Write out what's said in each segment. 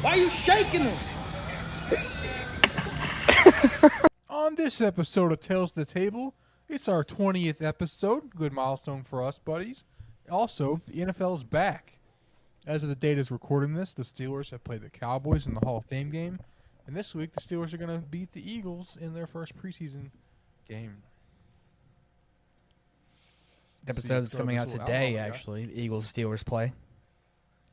Why are you shaking them? On this episode of Tales to the Table, it's our 20th episode. Good milestone for us, buddies. Also, the NFL's back. As of the date is recording this, the Steelers have played the Cowboys in the Hall of Fame game. And this week, the Steelers are going to beat the Eagles in their first preseason game. The episode that's coming out today, actually. The Eagles-Steelers play.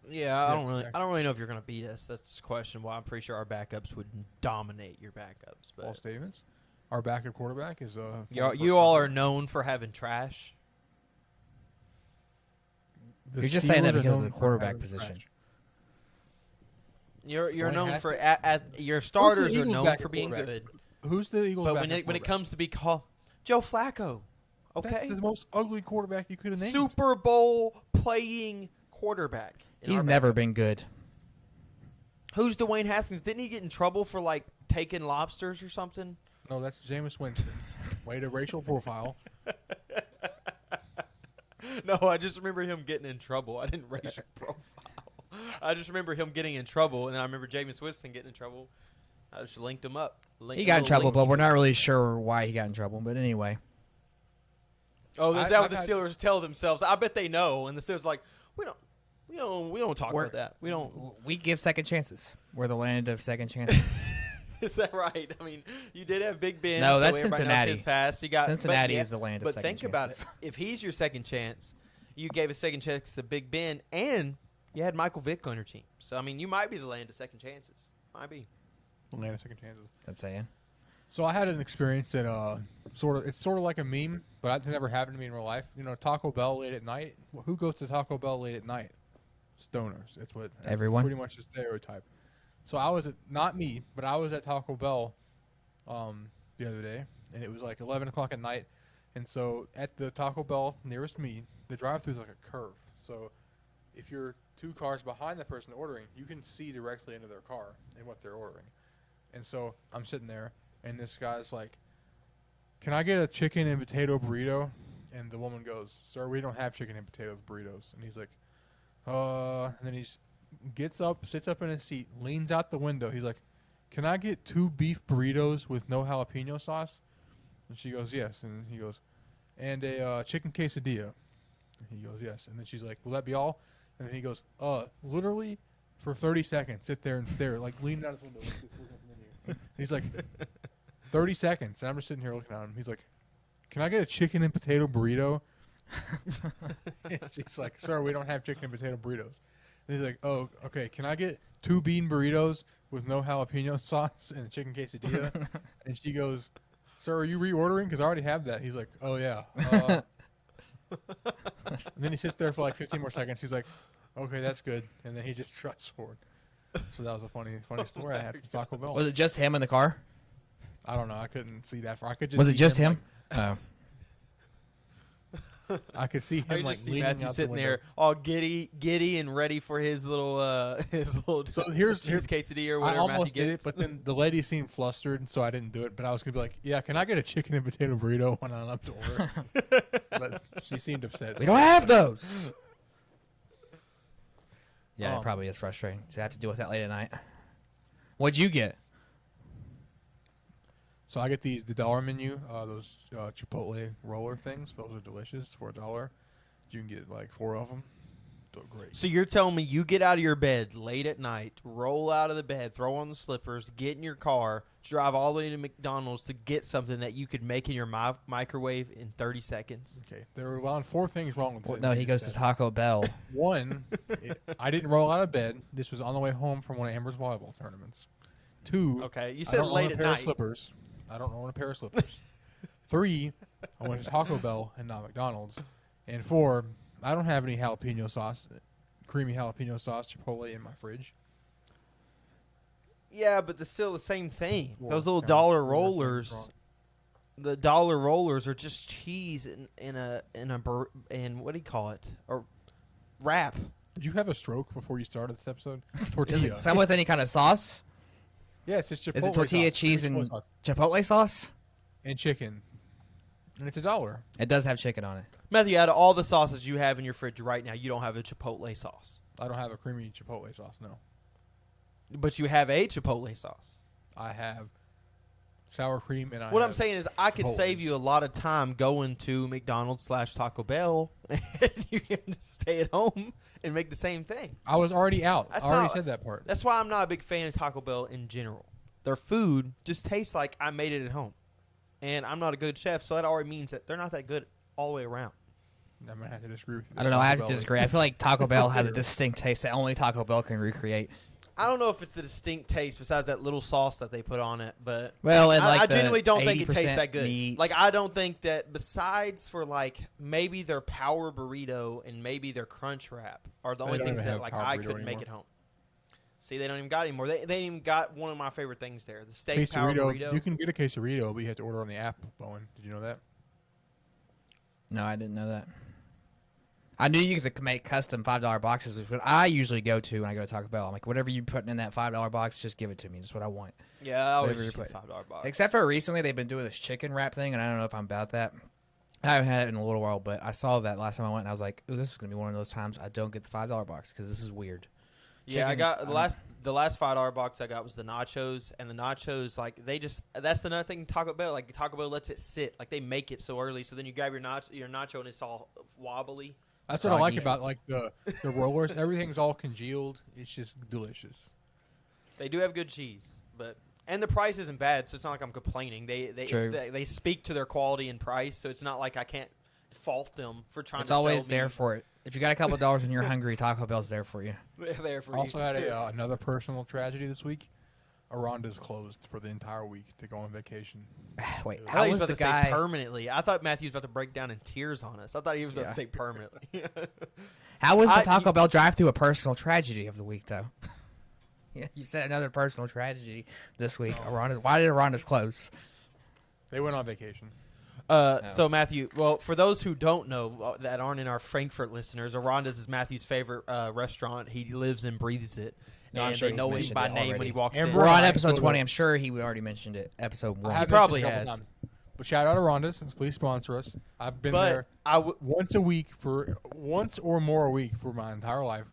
Yeah, I don't really know if you're going to beat us. That's the question. Well, I'm pretty sure our backups would dominate your backups. But Paul Stevens, our backup quarterback, is you all are known for having trash. You're just saying that because of the quarterback position. You're known for your starters are known for being good. Who's the Eagles? But when it comes to be called Joe Flacco, okay, that's the most ugly quarterback you could have named. Super Bowl playing quarterback. He's never been good. Who's Dwayne Haskins? Didn't he get in trouble for like taking lobsters or something? No, that's Jameis Winston. Way to racial profile. No, I just remember him getting in trouble. I didn't racial profile. I just remember him getting in trouble, and then I remember Jameis Winston getting in trouble. I just linked him up. He got in trouble, but we're not really sure why he got in trouble. But anyway. Oh, is that what the Steelers tell themselves? I bet they know, and the Steelers are like, we don't talk about that. We give second chances. We're the land of second chances. Is that right? I mean, you did have Big Ben. No, that's so Cincinnati. His past. You got Cincinnati is the land of second chances. But think about it. If he's your second chance, you gave a second chance to Big Ben, and you had Michael Vick on your team. So, I mean, you might be the land of second chances. Might be. The land of second chances. I'm saying. So I had an experience that it's sort of like a meme, but it's never happened to me in real life. You know, Taco Bell late at night. Who goes to Taco Bell late at night? Stoners. That's everyone. Pretty much a stereotype. So I was not me, but I was at Taco Bell the other day, and it was like 11 o'clock at night. And so at the Taco Bell nearest me, the drive-thru is like a curve. So if you're 2 cars behind the person ordering, you can see directly into their car and what they're ordering. And so I'm sitting there, and this guy's like, "Can I get a chicken and potato burrito?" And the woman goes, "Sir, we don't have chicken and potato burritos." And he's like, and then he gets up, sits up in his seat, leans out the window. He's like, "Can I get 2 beef burritos with no jalapeno sauce?" And she goes, "Yes." And he goes, "And a chicken quesadilla." And he goes, "Yes." And then she's like, "Will that be all?" And then he goes, literally for 30 seconds, sit there and stare, like leaning out his window. And he's like, 30 seconds. And I'm just sitting here looking at him. He's like, "Can I get a chicken and potato burrito?" And she's like, "Sir, we don't have chicken and potato burritos." And he's like, "Oh, okay. Can I get 2 bean burritos with no jalapeno sauce and a chicken quesadilla?" And she goes, "Sir, are you reordering? Because I already have that." He's like, "Oh, yeah." And then he sits there for like 15 more seconds. He's like, "Okay, that's good." And then he just trucks forward. So that was a funny story I had from Taco Bell. Was it just him in the car? I don't know. I couldn't see that far. I could just. Was it just him? Oh. I could see him like leaning Matthew out sitting the there, all giddy and ready for his little So here's quesadilla or whatever. I almost Matthew did gets. it, but then the lady seemed flustered, so I didn't do it. But I was gonna be like, "Yeah, can I get a chicken and potato burrito when I'm up to order?" But she seemed upset. We don't have those. Yeah, it probably is frustrating to have to deal with that late at night. What'd you get? So I get the dollar menu, those Chipotle roller things. Those are delicious for $1. You can get like 4 of them. They're great. So you're telling me you get out of your bed late at night, roll out of the bed, throw on the slippers, get in your car, drive all the way to McDonald's to get something that you could make in your microwave in 30 seconds? Okay, there were around 4 things wrong with it. No, he goes to Taco Bell. One, I didn't roll out of bed. This was on the way home from one of Amber's volleyball tournaments. 2, okay, you said late at night. Slippers. I don't own a pair of slippers. 3, I went to Taco Bell and not McDonald's. And 4, I don't have any jalapeno sauce, creamy jalapeno sauce, Chipotle in my fridge. Yeah, but it's still the same thing. Those little dollar rollers, the dollar rollers are just cheese and what do you call it? Or wrap. Did you have a stroke before you started this episode? Tortilla. Is it with any kind of sauce? Yeah, it's just Chipotle. Is it tortilla, sauce. cheese, and Chipotle sauce? And chicken. And it's $1. It does have chicken on it. Matthew, out of all the sauces you have in your fridge right now, you don't have a Chipotle sauce. I don't have a creamy Chipotle sauce, no. But you have a Chipotle sauce. I have sour cream and What I'm saying is I could save Chipotles. you a lot of time going to McDonald's / Taco Bell, and you can just stay at home and make the same thing. I was already out. That's I already not- said that part. That's why I'm not a big fan of Taco Bell in general. Their food just tastes like I made it at home. And I'm not a good chef, so that already means that they're not that good all the way around. I'm going to have to disagree with you. I don't know. I have to Taco Bell is- disagree. I feel like Taco Bell has a distinct taste that only Taco Bell can recreate. I don't know if it's the distinct taste besides that little sauce that they put on it, but Well, and like I the genuinely don't think it tastes 80% that good. meat. Like, I don't think that besides for like maybe their power burrito and maybe their crunch wrap are the They only don't things even that have like power I burrito couldn't make anymore. at home. See, they don't even got it anymore. They ain't even got one of my favorite things there, the steak power Quesarito. burrito. You can get a quesarito, but you have to order on the app, Bowen. Did you know that? No, I didn't know that. I knew you could make custom $5 boxes, which is what I usually go to when I go to Taco Bell. I'm like, whatever you putting in that $5 box, just give it to me. That's what I want. Yeah, I always Whatever just you get put. $5 box. Except for recently, they've been doing this chicken wrap thing, and I don't know if I'm about that. I haven't had it in a little while, but I saw that last time I went, and I was like, ooh, this is going to be one of those times I don't get the $5 box because this is weird. Yeah, I Chicken- got the last $5 box I got was the nachos, and the nachos like that's another thing Taco Bell, like Taco Bell lets it sit, like they make it so early, so then you grab your nacho and it's all wobbly. That's what I like Soggy. about like the rollers. Everything's all congealed. It's just delicious. They do have good cheese, and the price isn't bad, so it's not like I'm complaining. True. They speak to their quality and price, so it's not like I can't fault them for trying It's to always sell me. there for it. If you got a couple of dollars and you're hungry, Taco Bell's there for you. They're there for I also you. had another personal tragedy this week. Aranda's closed for the entire week to go on vacation. Wait, I thought how he was was the about to guy? say permanently. I thought Matthew was about to break down in tears on us. I thought he was about Yeah. to say permanently. How was the I- Taco you- Bell drive-through a personal tragedy of the week, though? Yeah, you said another personal tragedy this week. Aranda, why did Aranda's close? They went on vacation. So Matthew, well, for those who don't know that aren't in our Frankfurt listeners, Aranda's is Matthew's favorite restaurant. He lives and breathes it, No, I'm and sure they he's know him mentioned by it name when already. he walks And in. We're on Right, episode so 20. the- I'm sure he already mentioned it. Episode 1. I have probably mentioned it a couple has. times. But shout out Aranda's. Please sponsor us. I've been But there once or more a week for my entire life.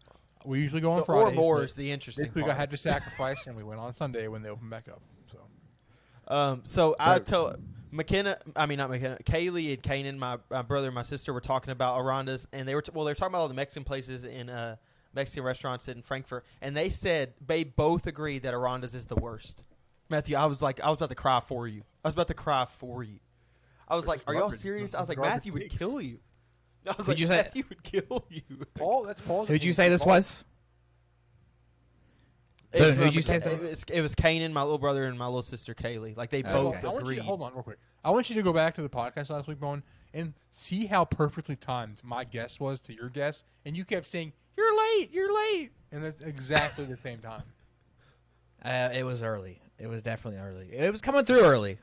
We usually go on the Fridays. or more but is the interesting this week part. I had to sacrifice, and we went on Sunday when they opened back up. So So I told Kaylee and Kanan, my brother and my sister were talking about Aranda's, and they were they were talking about all the Mexican places in Mexican restaurants in Frankfurt, and they said they both agreed that Aranda's is the worst. Matthew, I was about to cry for you. I was like, just are y'all garbage. serious? I was like, Garbage Matthew would takes. kill you. I was Who'd like, you say- Matthew would kill you. Paul, that's Paul's. Who'd you opinion. say this Paul- was? It's Who'd from- you say It was Kanan, my little brother, and my little sister Kaylee. Like they both Okay. I want you agreed. to, hold on real quick. I want you to go back to the podcast last week, Bowen, and see how perfectly timed my guess was to your guess. And you kept saying, "You're late," and that's exactly the same time. It was early. It was definitely early. It was coming through early.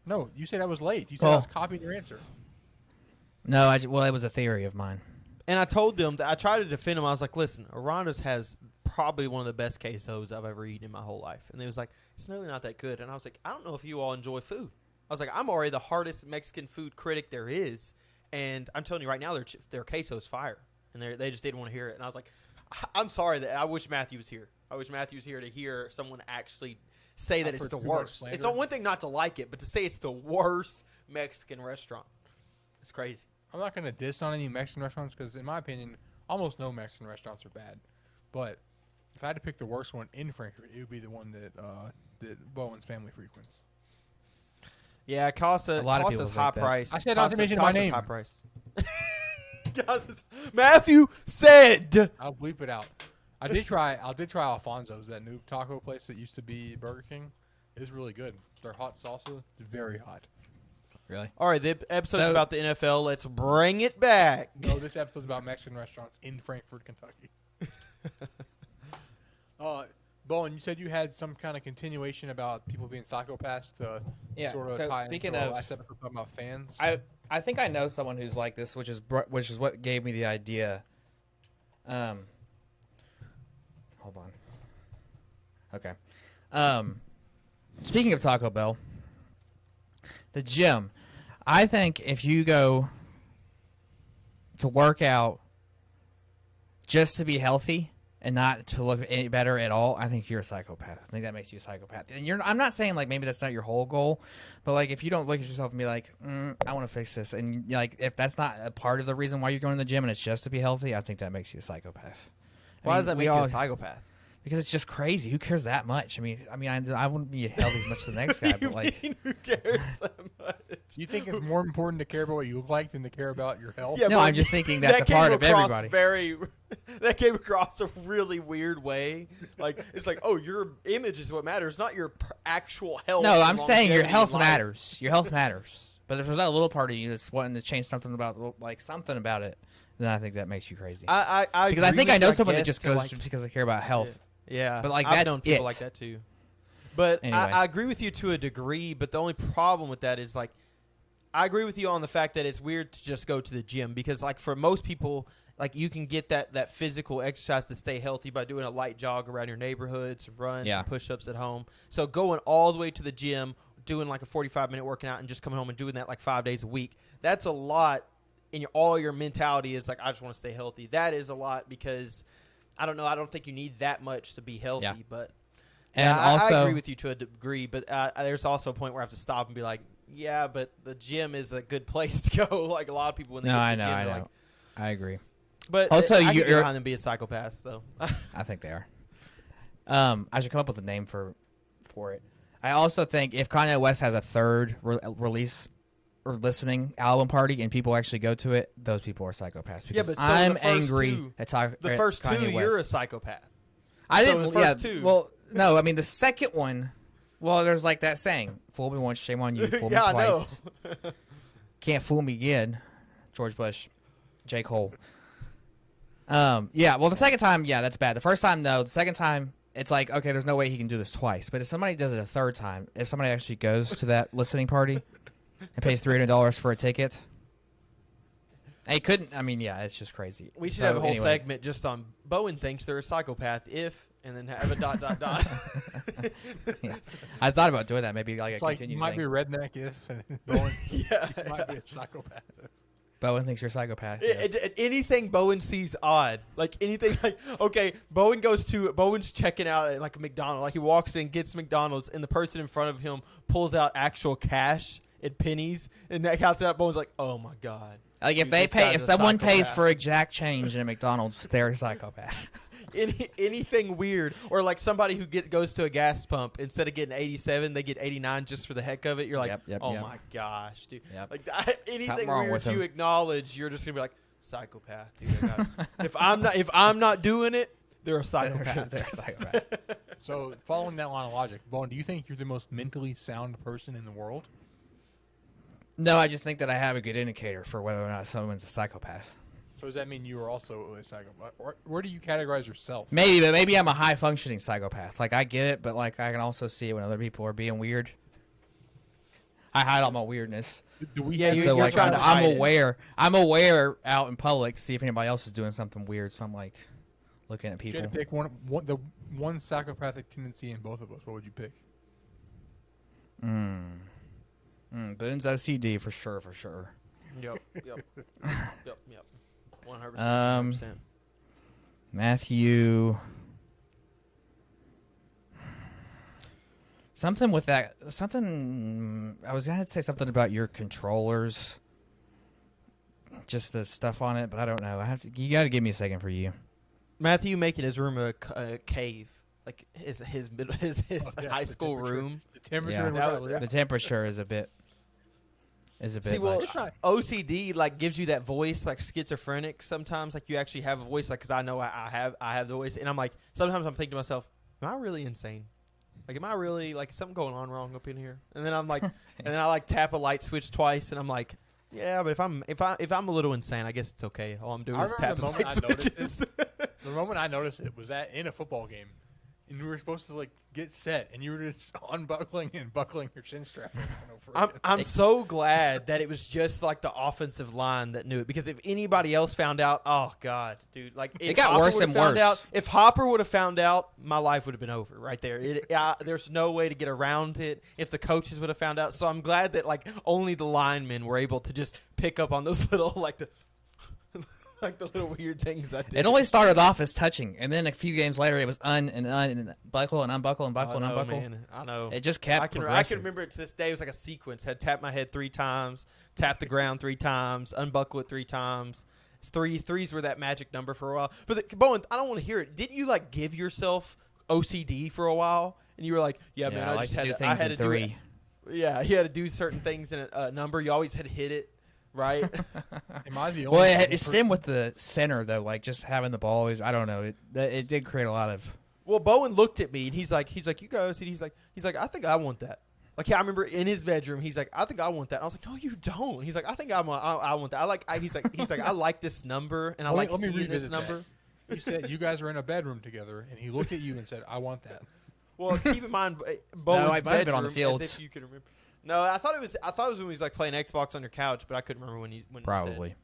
No, you said I was late. You said I Oh. was copying your answer. No, well, it was a theory of mine. And I told them that I tried to defend them. I was like, listen, Aranda's has probably one of the best quesos I've ever eaten in my whole life. And they was like, it's really not that good. And I was like, I don't know if you all enjoy food. I was like, I'm already the hardest Mexican food critic there is. And I'm telling you right now, their queso's fire. And they just didn't want to hear it. And I was like, I'm sorry that I wish Matthew was here. I wish Matthew was here to hear someone actually say that I've it's heard the too much worst. slander. It's one thing not to like it, but to say it's the worst Mexican restaurant. It's crazy. I'm not going to diss on any Mexican restaurants because, in my opinion, almost no Mexican restaurants are bad. But if I had to pick the worst one in Frankfurt, it would be the one that Bowen's family frequents. Yeah, Casa. A lot of Casa's people high like that. price. I said not to mention my Casa's name. High price. Matthew said. I'll bleep it out. I did try Alfonso's, that new taco place that used to be Burger King. It's really good. Their hot salsa is very hot. Really? All right, the episode's So- about the NFL. Let's bring it back. No, this episode's about Mexican restaurants in Frankfurt, Kentucky. Bowen, you said you had some kind of continuation about people being psychopaths to Yeah, sort of so tie speaking into our of- last episode talking about fans. I think I know someone who's like this, which is what gave me the idea. Hold on. Okay. Speaking of Taco Bell, the gym. I think if you go to work out just to be healthy and not to look any better at all, I think you're a psychopath. I think that makes you a psychopath. And I'm not saying like maybe that's not your whole goal, but like if you don't look at yourself and be like, I want to fix this, and like if that's not a part of the reason why you're going to the gym and it's just to be healthy, I think that makes you a psychopath. Why does that make you a psychopath? Because it's just crazy. Who cares that much? I wouldn't be healthy as much as the next guy, but like, who cares that much? Do you think it's more important to care about what you look like than to care about your health? Yeah, no, I'm just thinking that's a part of everybody. That came across a really weird way. Like it's like, oh, your image is what matters, not your actual health. No, I'm saying your health matters. Your health matters. But if there's not a little part of you that's wanting to change something about it, then I think that makes you crazy. I because I think I know someone that just goes just because they care about health. Yeah, but like I've known people like that too. But anyway. I agree with you to a degree. But the only problem with that is like, I agree with you on the fact that it's weird to just go to the gym because like for most people, like you can get that physical exercise to stay healthy by doing a light jog around your neighborhood, some runs, some push-ups at home. So going all the way to the gym, doing like a 45-minute working out, and just coming home and doing that like 5 days a week. That's a lot. And all your mentality is like, I just want to stay healthy. That is a lot because, I don't know, I don't think you need that much to be healthy. Yeah. But and I agree with you to a degree. But there's also a point where I have to stop and be like, yeah, but the gym is a good place to go. Like a lot of people when they get to the gym, I know. Like, I agree. But also, I can get behind them being psychopaths, though. I think they are. I should come up with a name for it. I also think if Kanye West has a third release or listening album party and people actually go to it, those people are psychopaths. Because but so I'm angry at the first Kanye two, West. you're a psychopath. I so didn't. The first two. Well, no. I mean, the second one. Well, there's like that saying: "Fool me once, shame on you. Fool me twice. Can't fool me again." George Bush, J. Cole. Yeah. Well, the second time, yeah, that's bad. The first time, no. The second time, it's like, okay, there's no way he can do this twice. But if somebody does it a third time, if somebody actually goes to that listening party and pays $300 for a ticket, he couldn't. I mean, yeah, it's just crazy. We should have a whole segment just on Bowen thinks they're a psychopath if, and then have a ... Yeah. I thought about doing that. Maybe like it's a like continued you might thing. be a redneck if, and Bowen yeah, you might be a psychopath. Bowen thinks you're a psychopath. Yes. Anything Bowen sees odd, like anything like, okay, Bowen's checking out at like a McDonald's, like he walks in, gets McDonald's, and the person in front of him pulls out actual cash and pennies, and that counts out. Bowen's like, oh my god. Like if someone pays for exact change in a McDonald's, they're a psychopath. Anything weird, or like somebody who goes to a gas pump, instead of getting 87, they get 89 just for the heck of it. You're like, my gosh, dude. Yep. Like anything weird you acknowledge, you're just gonna be like, psychopath, dude. if I'm not doing it, they're a psychopath. They're a psychopath. So following that line of logic, Bowen, do you think you're the most mentally sound person in the world? No, I just think that I have a good indicator for whether or not someone's a psychopath. So does that mean you are also a psychopath? Or where do you categorize yourself? Maybe I'm a high-functioning psychopath. Like, I get it, but, like, I can also see it when other people are being weird. I hide all my weirdness. You're trying to hide it. I'm aware out in public to see if anybody else is doing something weird, so I'm, like, looking at people. If you had to pick the one psychopathic tendency in both of us, what would you pick? Boone's OCD for sure. Yep. 100%. Matthew. Something with that. I was going to say something about your controllers. Just the stuff on it, but I don't know. You got to give me a second for you. Matthew making his room a cave. Like his high school room. The temperature. The temperature is a bit. See, well, OCD like gives you that voice like schizophrenic sometimes. Like you actually have a voice, like because I know I have the voice, and I'm like sometimes I'm thinking to myself, am I really insane? Like am I really like something going on wrong up in here? And then I'm like, and then I like tap a light switch twice, and I'm like, yeah, but if I'm a little insane, I guess it's okay. All I'm doing is tapping light switches. The moment I noticed it was that in a football game. And you were supposed to like get set, and you were just unbuckling and buckling your chin strap. I'm so glad that it was just like the offensive line that knew it, because if anybody else found out, oh god, dude, like it got worse and worse. If Hopper would have found out, my life would have been over right there. There's no way to get around it. If the coaches would have found out, so I'm glad that like only the linemen were able to just pick up on those little like like the little weird things I did. It only started off as touching, and then a few games later, it was and buckle and unbuckle and buckle and unbuckle. Man, I know. It just kept I progressing. can remember it to this day. It was like a sequence. Had tapped my head 3 times, tapped the ground 3 times, unbuckle it 3 times. It's threes were that magic number for a while. But Bowen, I don't want to hear it. Didn't you like give yourself OCD for a while? And you were like, yeah, man, I like just to had do to, things I had in to 3. do it. Yeah, you had to do certain things in a number. You always had to hit it, right? Am I the only Well, it stemmed with the center though, like just having the ball. I don't know. It did create a lot of. Well, Bowen looked at me and he's like, you go OCD. He's like, I think I want that. Like, I remember in his bedroom, he's like, I think I want that. I was like, no, you don't. He's like, I think I want that. He's like, I like this number and I like seeing this number. He said you guys were in a bedroom together, and he looked at you and said, "I want that." Well, keep in mind, Bowen's I might have been on the bedroom, as fields. if you could remember. No, I thought it was when he was like playing Xbox on your couch, but I couldn't remember when he Probably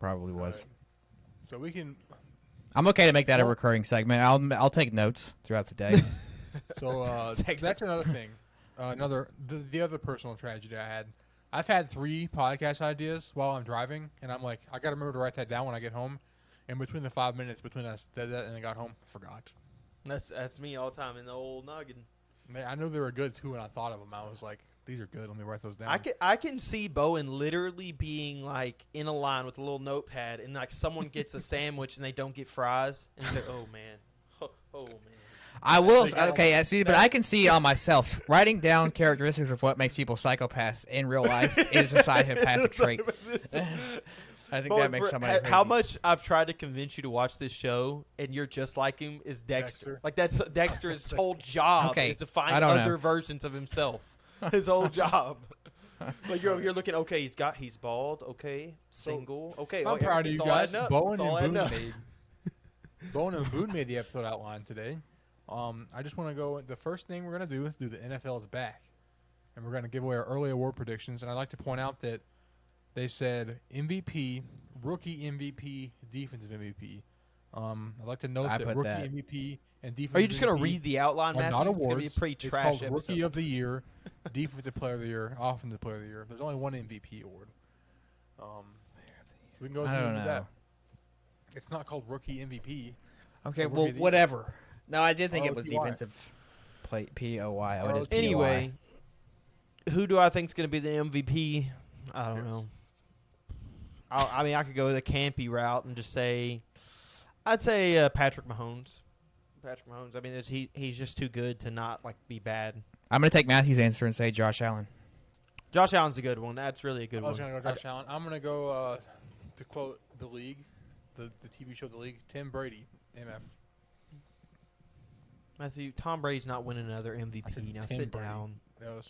All was. right. So we can. I'm okay to make that a recurring segment. I'll take notes throughout the day. So Take that's notes. another thing. The other personal tragedy I had. I've had 3 podcast ideas while I'm driving, and I'm like, I gotta remember to write that down when I get home. And between the 5 minutes between us did that and I got home, I forgot. That's me all the time in the old noggin. Man, I knew they were good too when I thought of them. I was like, these are good. Let me write those down. I can see Bowen literally being like in a line with a little notepad, and like someone gets a sandwich and they don't get fries, and he's like, oh man, oh man. I will. Okay, see, but I can see on myself writing down characteristics of what makes people psychopaths in real life is a psychopathic trait. I think that makes somebody crazy. How much I've tried to convince you to watch this show, and you're just like him, is Dexter. Like that's Dexter's whole job is to find other versions of himself. His whole job. Like you're looking. Okay, he's bald. Okay, single. Okay, I'm proud of you guys. Bowen and Boone made the episode outline today. I just want to go. The first thing we're going to do is do the NFL is back, and we're going to give away our early award predictions. And I'd like to point out that they said MVP, rookie MVP, defensive MVP. I'd like to note that rookie MVP and defensive. Are you just going MVP to read the outline, are Matthew? not It's going to awards. be a pretty It's trash called episode. Rookie of the Year, Defensive Player of the Year, Offensive Player of the Year. There's only one MVP award. So we can go ahead and do that. It's not called Rookie MVP. Okay, So well, whatever. No, I did think it was ROTY. defensive play POY. Oh, it is POY. Anyway, who do I think is going to be the MVP? I don't know. I mean, I could go the campy route and just say, I'd say Patrick Mahomes. Patrick Mahomes. I mean, he's just too good to not like be bad. I'm going to take Matthew's answer and say Josh Allen. Josh Allen's a good one. That's really a good I one. was going to go Josh Allen. I'm going to go, to quote the league, the TV show The League, Tim Brady, MF. Matthew, Tom Brady's not winning another MVP. Now Tim sit Brady. down. That was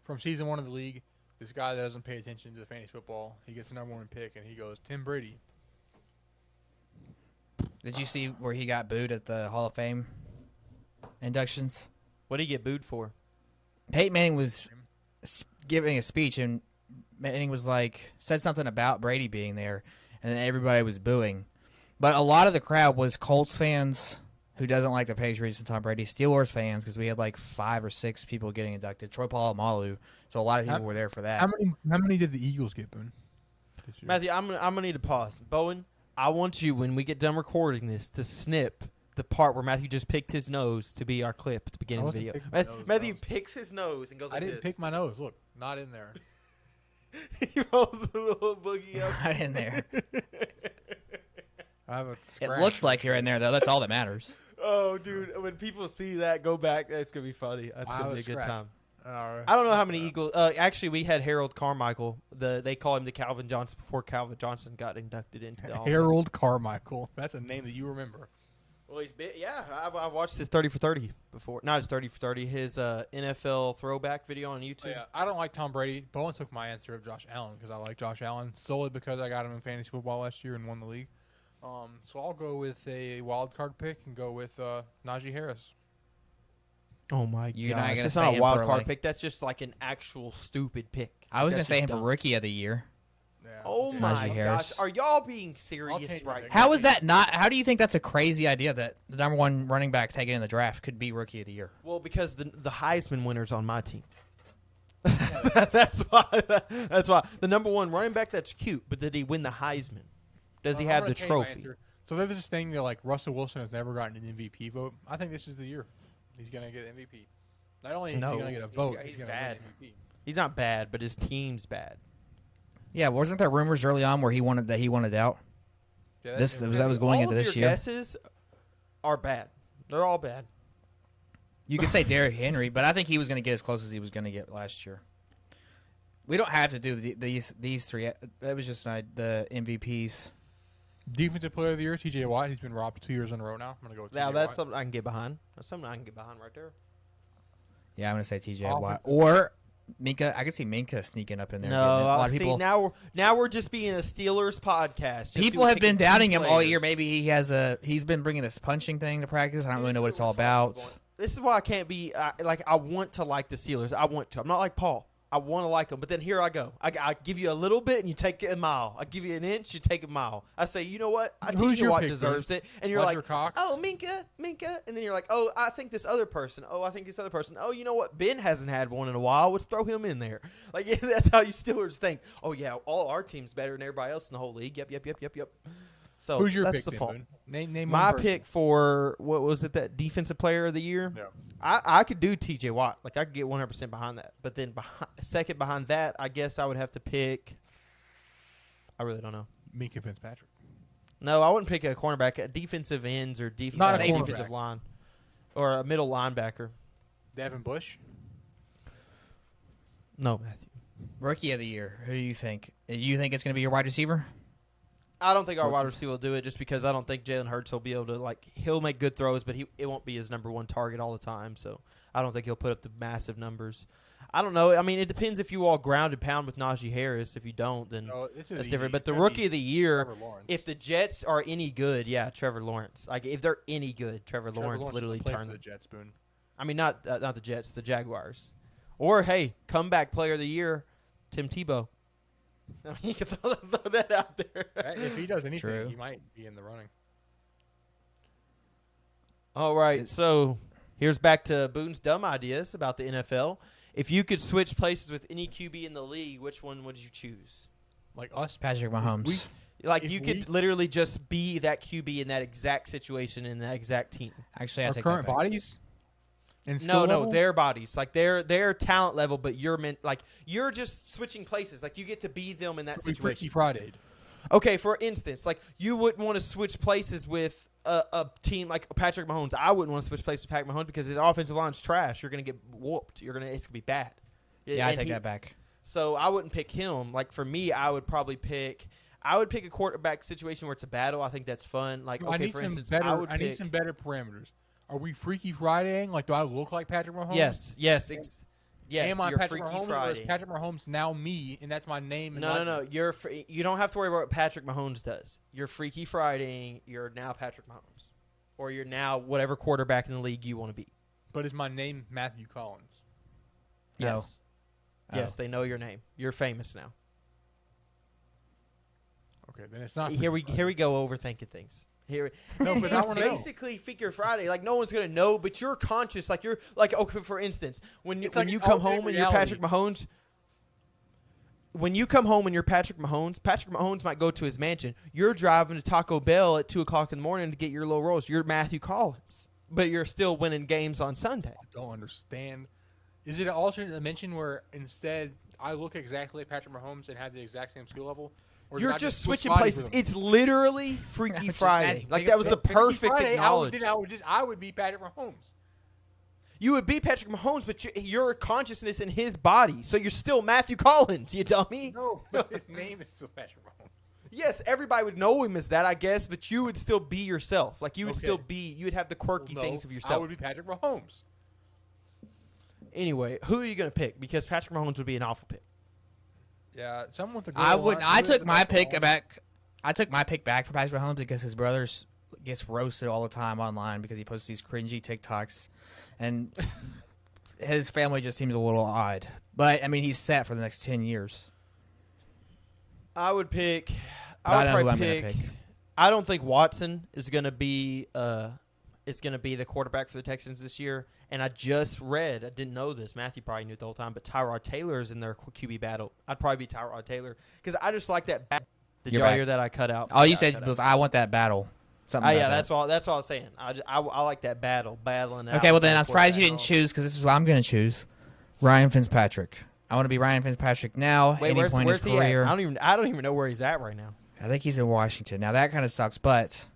from season 1 of the league. This guy that doesn't pay attention to the fantasy football, he gets the number 1 pick, and he goes, Tim Brady. Did you see where he got booed at the Hall of Fame inductions? What did he get booed for? Peyton Manning was giving a speech, and Manning was like, said something about Brady being there, and then everybody was booing. But a lot of the crowd was Colts fans who doesn't like the Patriots and Tom Brady, Steelers fans, because we had like 5 or 6 people getting inducted, Troy Polamalu, so a lot of people were there for that. How many did the Eagles get, Boone? Matthew, I'm gonna need to pause. Bowen, I want you, when we get done recording this, to snip the part where Matthew just picked his nose to be our clip at the beginning of the video. Matthew picks his nose and goes like this. I didn't pick my nose. Look, not in there. He rolls the little boogie up. Right in there. I have a It scratch. looks like you're in there, though. That's all that matters. Oh, dude, when people see that, go back. That's going to be funny. That's going to be a good scratch. time. All right. I don't know how many Eagles. Actually, we had Harold Carmichael. They call him the Calvin Johnson before Calvin Johnson got inducted into the Hall of Fame. Harold Carmichael. That's a name that you remember. Well, he's been, yeah. I've watched his 30 for 30 before. Not his 30 for 30. His NFL throwback video on YouTube. Yeah, I don't like Tom Brady. Bowen took my answer of Josh Allen because I like Josh Allen solely because I got him in fantasy football last year and won the league. So I'll go with a wild card pick and go with Najee Harris. Oh my You're not gosh! gonna It's say not a him wild for, card like- pick. That's just like an actual stupid pick. I was going to That's say just him for dumb. Rookie of the Year. Yeah, Oh okay. my Najee gosh! Harris. Are y'all being I'll serious take right it. now? How is that not? How do you think that's a crazy idea that the number 1 running back taken in the draft could be Rookie of the Year? Well, because the Heisman winner's on my team. That's why. That's why the number 1 running back. That's cute, but did he win the Heisman? Does he I'm have gonna the tell you my trophy? answer. So there's this thing that like Russell Wilson has never gotten an MVP vote. I think this is the year. He's gonna get MVP. Not only is he gonna get a vote, he's gonna bad. win MVP. He's not bad, but his team's bad. Yeah, wasn't there rumors early on where he wanted out? Yeah, That was going all into of this your year. guesses are bad. They're all bad. You could say Derrick Henry, but I think he was going to get as close as he was going to get last year. We don't have to do these three. That was just the MVPs. Defensive Player of the Year, T.J. Watt. He's been robbed 2 years in a row now. I'm gonna go with Now T.J. that's Watt. something I can get behind. That's something I can get behind right there. Yeah, I'm going to say TJ Offensive- Watt or Minka. I could see Minka sneaking up in there. No, getting it. A lot of see people. Now we're just being a Steelers podcast. Just People doing have been picking two doubting him all players. year. Maybe he's been bringing this punching thing to practice. I don't really know what it's all about. This is why I can't be I want to like the Steelers. I want to. I'm not like Paul. I want to like them, but then here I go. I give you a little bit and you take it a mile. I give you an inch, you take a mile. I say, you know what? I Who's tell you your what pick, deserves it, and you're Fletcher like, Cox? oh Minka, and then you're like, oh I think this other person. Oh I think this other person. Oh you know what? Ben hasn't had one in a while. Let's throw him in there. Like that's how you Steelers think. Oh yeah, all our team's better than everybody else in the whole league. Yep. So Who's your that's pick? the then, fault. Boone? Name My one person. pick for what was it? That defensive player of the year. Yeah. I could do T.J. Watt. Like I could get 100% behind that. But then second behind that, I guess I would have to pick. I really don't know. Minka Fitzpatrick. No, I wouldn't pick a cornerback. Defensive ends or Not a defensive cornerback. line or a middle linebacker. Devin Bush. No, Matthew. Rookie of the year. Who do you think? You think it's going to be your wide receiver? I don't think our What's wide his- receiver will do it just because I don't think Jalen Hurts will be able to he'll make good throws, but it won't be his number one target all the time. So I don't think he'll put up the massive numbers. I don't know. I mean, it depends if you all ground and pound with Najee Harris. If you don't, then No, this is that's easy. different. But the It's gonna rookie be of the year, Trevor Lawrence. if the Jets are any good, yeah, Trevor Lawrence. Like if they're any good, Trevor Lawrence literally played turned for them. the Jets, Boone. I mean, not the Jets, the Jaguars. Or hey, comeback player of the year, Tim Tebow. I mean, you can throw that out there. If he does anything, True. he might be in the running. All right, so here's back to Boone's dumb ideas about the NFL. If you could switch places with any QB in the league, which one would you choose? Like us, Patrick Mahomes. Like If you could we- literally just be that QB in that exact situation in that exact team. Actually, I our take current that back. bodies. And skill No, level? their bodies, like their talent level, but you're just switching places. Like you get to be them in that We Freaky situation. Friday. Okay, for instance, like you wouldn't want to switch places with a team like Patrick Mahomes. I wouldn't want to switch places with Patrick Mahomes because his offensive line's trash. You're gonna get whooped. It's gonna be bad. Yeah, I And take that back. So I wouldn't pick him. Like for me, I would pick a quarterback situation where it's a battle. I think that's fun. Like I okay, need for some instance, better. I would I need pick. some better parameters. Are we Freaky Fridaying? Like, do I look like Patrick Mahomes? Yes. Yes. Am I You're Patrick Freaky Mahomes, or Friday. is Patrick Mahomes now me, and that's my name? And No. You don't have to worry about what Patrick Mahomes does. You're Freaky Friday. You're now Patrick Mahomes, or you're now whatever quarterback in the league you want to be. But is my name Matthew Collins? No. Yes. Oh. Yes, they know your name. You're famous now. Okay, then it's not. Here we Freaky Friday. go overthinking things. Here, No, but I it's wanna know. basically Figure Friday. Like no one's gonna know, but you're conscious. Like you're like okay. For instance, when It's when like you an come alternate home and you're reality. Patrick Mahomes. When you come home and you're Patrick Mahomes might go to his mansion. You're driving to Taco Bell at 2:00 in the morning to get your little rolls. You're Matthew Collins, but you're still winning games on Sunday. I don't understand. Is it an alternate dimension where instead I look exactly like Patrick Mahomes and have the exact same skill level? Or You're did I just switch switching bodies places. with him? It's literally Freaky Just Friday. adding- Like that was the Freaky perfect Friday, knowledge. I would be Patrick Mahomes. You would be Patrick Mahomes, but your consciousness in his body. So you're still Matthew Collins, you dummy. No, but his name is still Patrick Mahomes. Yes, everybody would know him as that, I guess, but you would still be yourself. Like you would Okay. still be. You would have the quirky No, things of I yourself. would be Patrick Mahomes. Anyway, who are you gonna pick? Because Patrick Mahomes would be an awful pick. Yeah, someone with a good I would. line- I who is took the my best pick line? back. I took my pick back for Patrick Mahomes because his brother gets roasted all the time online because he posts these cringy TikToks, and his family just seems a little odd. But I mean, he's set for the next 10 years. I would pick. But I I know would who I'm probably gonna pick. pick. I don't think Watson is gonna be. Is gonna be the quarterback for the Texans this year. And I just read. I didn't know this. Matthew probably knew it the whole time. But Tyrod Taylor is in their QB battle. I'd probably be Tyrod Taylor because I just like that Did You're y'all back. hear that? I cut out. All you Yeah, I said cut was, out. "I want that battle." Something. Oh, like yeah, that. that's all I was saying. I like that battling. Okay, well then I'm surprised you didn't choose because this is what I'm going to choose. Ryan Fitzpatrick. I want to be Ryan Fitzpatrick now. Wait, any point in where's his he career. at? I don't even know where he's at right now. I think he's in Washington. Now that kind of sucks, but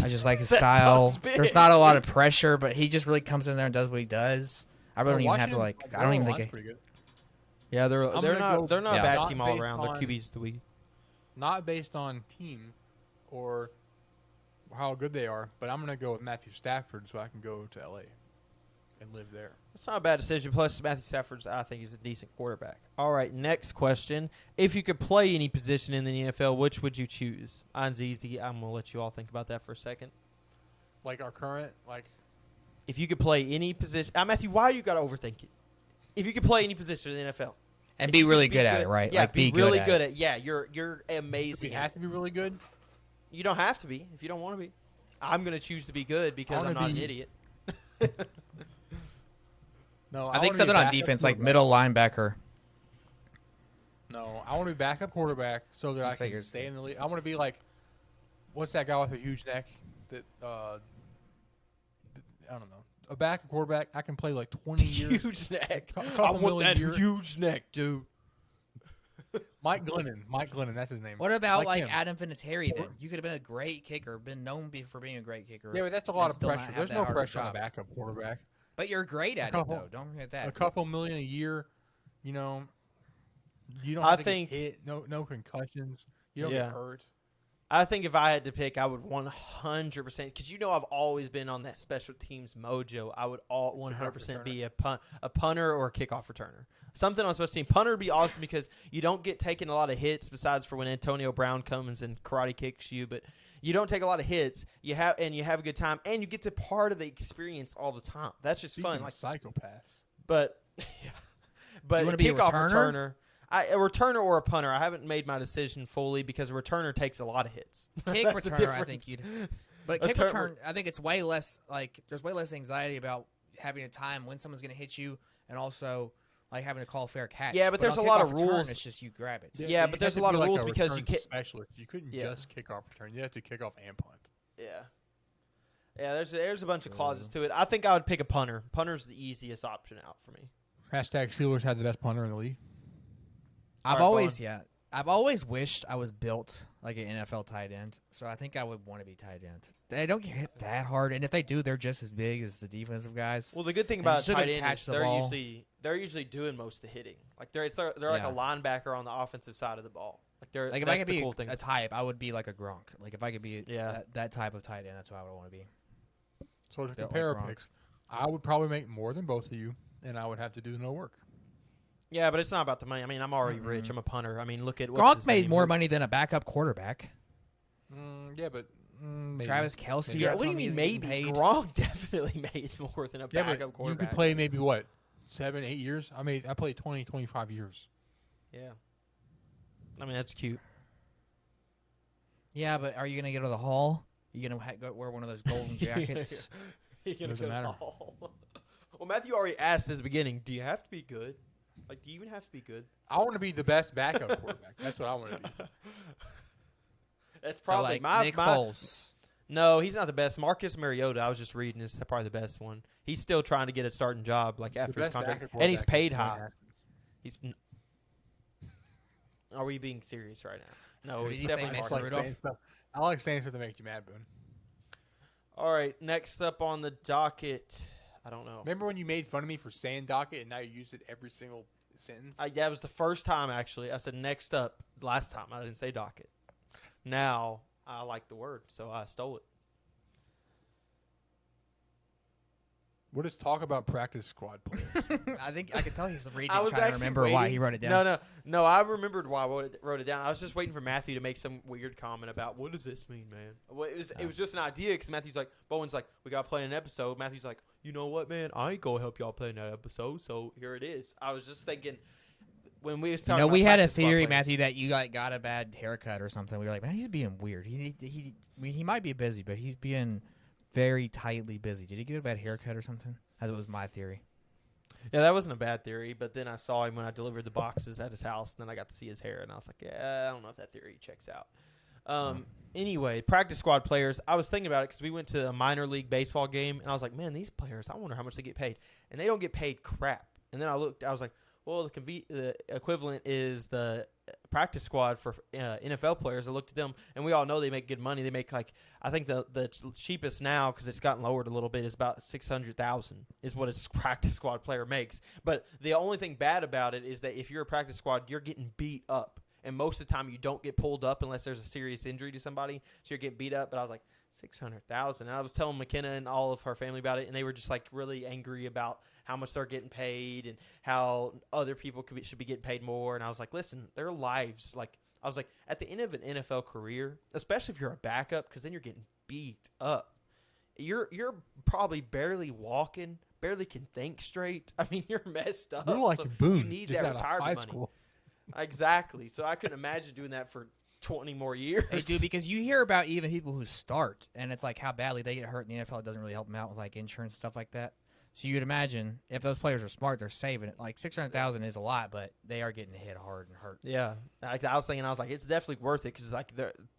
I just like his That style. sucks big. There's not a lot of pressure, but he just really comes in there and does what he does. I really don't even have to Washington, I don't even think. line's pretty good. Yeah, they're I'm gonna go- not Yeah. a bad not team all based around. Their on- QB's the weak. Not based on team or how good they are, but I'm going to go with Matthew Stafford so I can go to LA and live there. It's not a bad decision. Plus, Matthew Stafford's, I think, he's a decent quarterback. All right, next question. If you could play any position in the NFL, which would you choose? Mine's easy. I'm going to let you all think about that for a second. Like our current, like If you could play any position. Matthew, why do you got to overthink it? If you could play any position in the NFL. And if be you could really good at it, right? Yeah, like be good really at good it. at it. Yeah, you're if amazing. we at have it. to be really good. You don't have to be if you don't want to be. I'm going to choose to be good because wanna I'm not an be- idiot. No, I think wanna be something on backup defense, like quarterback. middle linebacker. No, I want to be backup quarterback so that I Just like can yours. stay in the league. I want to be like, what's that guy with a huge neck? That I don't know. A backup quarterback. I can play like 20 years. Huge neck. Couple I want million that years. huge neck, dude. Mike Glennon, that's his name. What about Like like him. Adam Vinatieri then? You could have been a great kicker, been known for being a great kicker. Yeah, but that's a and lot of still not pressure. have There's that no hard of a pressure on a job. backup quarterback. But you're great at couple- it though. Don't forget that. A couple million a year, you know. You don't I have to think- get hit. No concussions. You don't Yeah. get hurt. I think if I had to pick, I would 100% because I've always been on that special teams mojo. I would 100% be a punter or a kickoff returner. Something on special team. Punter would be awesome because you don't get taken a lot of hits besides for when Antonio Brown comes and karate kicks you, but you don't take a lot of hits. You have a good time and you get to part of the experience all the time. That's just fun. Speaking Like, of psychopaths. but but You a wanna be a kickoff returner? a returner or a punter. I haven't made my decision fully because a returner takes a lot of hits. Kick That's the returner, I think difference. you'd. But A kick tur- return, I think it's way less like there's way less anxiety about having a time when someone's going to hit you, and also like having to call a fair catch. Yeah, but there's on a lot kickoff of return, rules. It's just you grab it. Yeah, but you there's have a lot to of be rules like a because you return can't- specialist. You couldn't Yeah. just kick off return. You have to kick off and punt. Yeah. Yeah, there's a bunch of clauses to it. I think I would pick a punter. Punter's the easiest option out for me. Hashtag Steelers had the best punter in the league. I've Alright, I've always wished I was built like an NFL tight end, so I think I would want to be tight end. They don't get hit that hard, and if they do, they're just as big as the defensive guys. Well, the good thing And about you tight shouldn't end catch is the they're ball. usually doing most of the hitting. Like they're like Yeah. a linebacker on the offensive side of the ball. Like they're Like if that's I could the be cool thing. a type, I would be like a Gronk. Like if I could be Yeah. that type of tight end, that's what I would want to be. So to Built compare like our Gronk. picks, I would probably make more than both of you, and I would have to do no work. Yeah, but it's not about the money. I mean, I'm already Mm-mm. rich. I'm a punter. I mean, look at what's Gronk his made name? more money than a backup quarterback. Yeah, but maybe. Travis Kelsey. Yeah, you're what do you telling me mean he's maybe? getting paid? Gronk definitely made more than a Yeah, backup but you quarterback. could play maybe what, 7, 8 years. I played 20, 25 years. Yeah. I mean, that's cute. Yeah, but are you gonna go to the hall? You gonna go wear one of those golden jackets? You're gonna Doesn't go matter. all. Well, Matthew already asked at the beginning, do you have to be good? Like, do you even have to be good? I want to be the best backup quarterback. That's what I want to be. That's So, probably like my, Nick my Foles. No, he's not the best. Marcus Mariota, I was just reading, is probably the best one. He's still trying to get a starting job like The after his best contract, backup and he's quarterback paid is high. Dwayne Haskins. He's. Are we being serious right now? No, Who he's did he say, definitely Mason I like Marcus. Rudolph? I like saying stuff to make you mad, Boone. All right, next up on the docket, I don't know. Remember when you made fun of me for saying docket and now you use it every single sentence? That was the first time actually. I said next up last time. I didn't say docket. Now I like the word, so I stole it. What is talk about practice squad players? I think I could tell he's reading, I was trying to actually remember why waiting- he wrote it down. No. I remembered why I wrote it down. I was just waiting for Matthew to make some weird comment about what does this mean, man. Well, it was just an idea because Matthew's like, Bowen's like, we got to play an episode. Matthew's like, you know what, man? I ain't gonna help y'all play in that episode. So here it is. I was just thinking when we was talking. No, about we had a practice squad theory, players- Matthew, that you like got a bad haircut or something. We were like, man, he's being weird. He might be busy, but he's being very tightly busy. Did he get a bad haircut or something? That was my theory. Yeah, that wasn't a bad theory, but then I saw him when I delivered the boxes at his house, and then I got to see his hair, and I was like, yeah, I don't know if that theory checks out. Anyway, practice squad players, I was thinking about it because we went to a minor league baseball game, and I was like, man, these players, I wonder how much they get paid. And they don't get paid crap. And then I was like, well, the equivalent is the practice squad for NFL players. I looked at them, and we all know they make good money. They make I think the cheapest now, because it's gotten lowered a little bit, is about $600,000 is what a practice squad player makes. But the only thing bad about it is that if you're a practice squad, you're getting beat up. And most of the time you don't get pulled up unless there's a serious injury to somebody. So you're getting beat up. But I was like, $600,000. And I was telling McKenna and all of her family about it, and they were just really angry about how much they're getting paid and how other people should be getting paid more. And I was like, listen, their lives, I was like, at the end of an NFL career, especially if you're a backup, because then you're getting beat up. You're probably barely walking, barely can think straight. I mean, you're messed up. You're like so Boone. You need just that out of retirement high money. school. Exactly. So I couldn't imagine doing that for 20 more years. Hey, dude, because you hear about even people who start, and it's like how badly they get hurt in the NFL. It doesn't really help them out with insurance and stuff like that. So you'd imagine if those players are smart, they're saving it. $600,000 is a lot, but they are getting hit hard and hurt. Yeah, I was thinking, it's definitely worth it because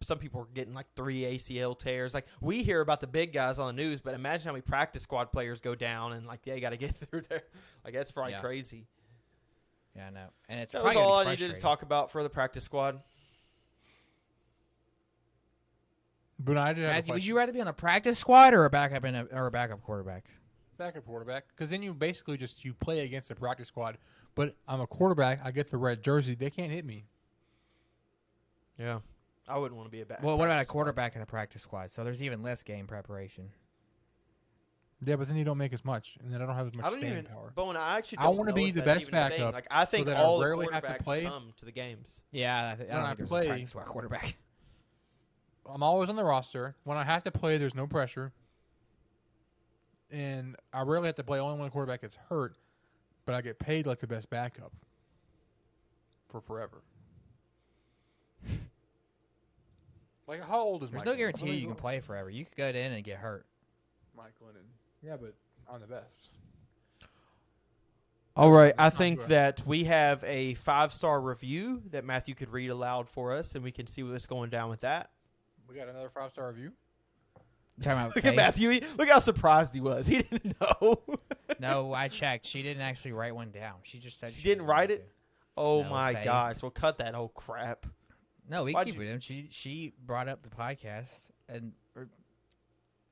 some people are getting 3 ACL tears. We hear about the big guys on the news, but imagine how many practice squad players go down and they got to get through there. That's probably crazy. Yeah, I know. And it's that was all I needed to talk about for the practice squad. But I did. Matthew, would you rather be on the practice squad or a backup or a backup quarterback? Backup quarterback, because then you basically you play against the practice squad. But I'm a quarterback. I get the red jersey. They can't hit me. Yeah, I wouldn't want to be a backup. Well, what about a quarterback in the practice squad? So there's even less game preparation. Yeah, but then you don't make as much, and then I don't have as much staying power. Bowen, I actually I want to be the best backup. I think so that all I the rarely have quarterbacks to play. come to the games. Yeah, I don't think there's a practice squad quarterback. I'm always on the roster. When I have to play, there's no pressure. And I rarely have to play only when the quarterback gets hurt, but I get paid like the best backup for forever. How old is Mike? There's no guarantee you can play forever. You could go in and get hurt. Mike Lennon. Yeah, but I'm the best. All right, I think that we have a 5-star review that Matthew could read aloud for us, and we can see what's going down with that. We got another 5-star review. Look at Matthew. Look how surprised he was. He didn't know. No, I checked. She didn't actually write one down. She just said she didn't write it. Oh no, my gosh! Well, cut that whole crap. No, we can keep it in. She brought up the podcast and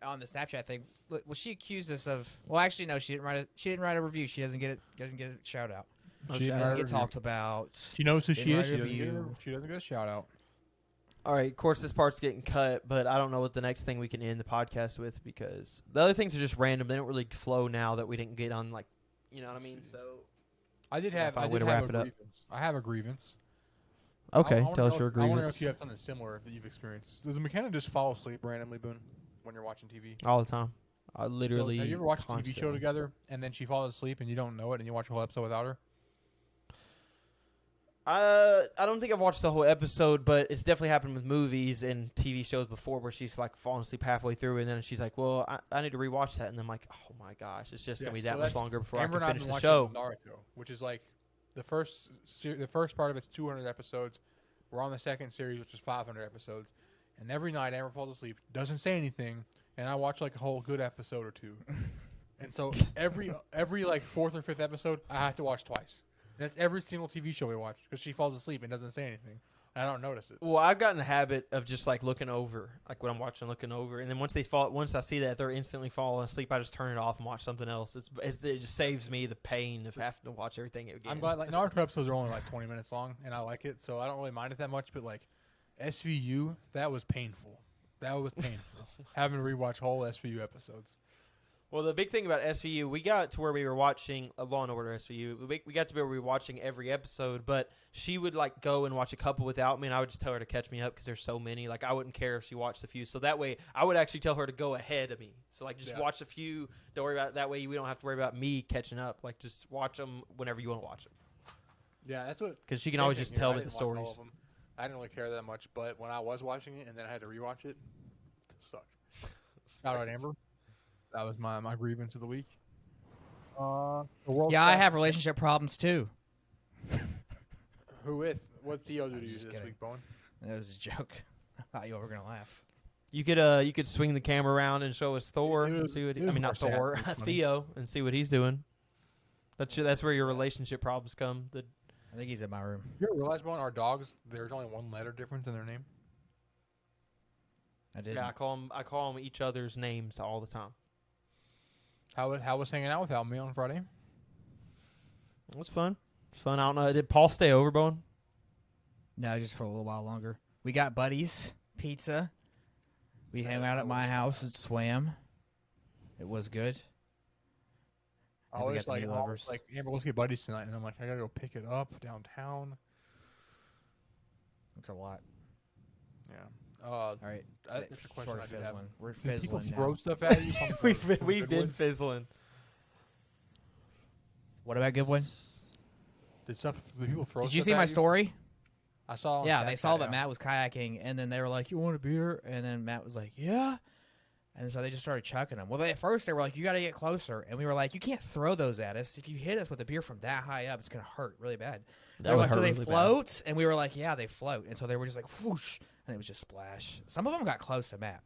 on the Snapchat thing. Well, she accused us of. Well, actually, no. She didn't write a review. She doesn't get it. Doesn't get a shout out. She doesn't get talked about. She knows who she is. She doesn't get a shout out. All right, of course, this part's getting cut, but I don't know what the next thing we can end the podcast with because the other things are just random. They don't really flow now that we didn't get on, you know what I mean? So I did have a grievance. I have a grievance. Okay, tell us your grievance. I want to know if you have something similar that you've experienced. Does McKenna just fall asleep randomly, Boone, when you're watching TV? All the time. I literally. So have you ever watched a TV show together and then she falls asleep and you don't know it and you watch a whole episode without her? I don't think I've watched the whole episode, but it's definitely happened with movies and TV shows before where she's falling asleep halfway through and then she's like, well, I need to rewatch that. And I'm like, oh my gosh, it's just going to be that much longer before I can finish the show. Naruto, which is the first part of it's 200 episodes. We're on the second series, which is 500 episodes. And every night Amber falls asleep, doesn't say anything, and I watch a whole good episode or two. And so every fourth or fifth episode, I have to watch twice. That's every single TV show we watch because she falls asleep and doesn't say anything. I don't notice it. Well, I've gotten the habit of just looking over, when I'm watching, looking over, and then once I see that they're instantly falling asleep, I just turn it off and watch something else. It just saves me the pain of having to watch everything again. I'm glad Naruto episodes are only 20 minutes long, and I like it, so I don't really mind it that much. But SVU, that was painful. Having to rewatch whole SVU episodes. Well, the big thing about SVU, we got to where we were watching Law and Order SVU. We got to where we were watching every episode, but she would go and watch a couple without me, and I would just tell her to catch me up because there's so many. I wouldn't care if she watched a few. So that way, I would actually tell her to go ahead of me. So watch a few. Don't worry about it. That way we don't have to worry about me catching up. Just watch them whenever you want to watch them. Yeah, that's what. Because she can always just tell me the stories. I didn't really care that much, but when I was watching it and then I had to rewatch it sucked. All right, Amber. That was my grievance of the week. The World Yeah, I Cup. have relationship problems too. Who with? What Theo did I'm you use just this kidding. week, Bowen? That was a joke. I thought you all were gonna laugh. You could swing the camera around and show us Thor. It And was- see what it was not more sad. Thor, It was funny. Theo, and see what he's doing. That's where your relationship problems come. I think he's in my room. You ever realize, Bowen, our dogs, there's only one letter difference in their name? I did. Yeah, I call them each other's names all the time. How was hanging out without me on Friday? It was fun. It's fun. I don't know. Did Paul stay over, Bowen? No, just for a little while longer. We got buddies, pizza. We hung out at my house and swam. It was good. I And we was got the meat lovers. like, Amber, let's get buddies tonight. And I'm like, I gotta go pick it up downtown. That's a lot. Yeah. All right. That's a question Sort I of did have. fizzling. We're Do people fizzling throw now. stuff at you? We've been fizzling. What about Goodwin? Do people throw Did you stuff see at my story? I saw. on Yeah, they Snapchat, saw that yeah. Matt was kayaking, and then they were like, "You want a beer?" And then Matt was like, "Yeah." And so they just started chucking them. Well, at first they were like, "You got to get closer," and we were like, "You can't throw those at us. If you hit us with a beer from that high up, it's gonna hurt really bad." They were like, "Do they float?" And we were like, "Yeah, they float." And so they were just like, "Whoosh," and it was just splash. Some of them got close to Matt.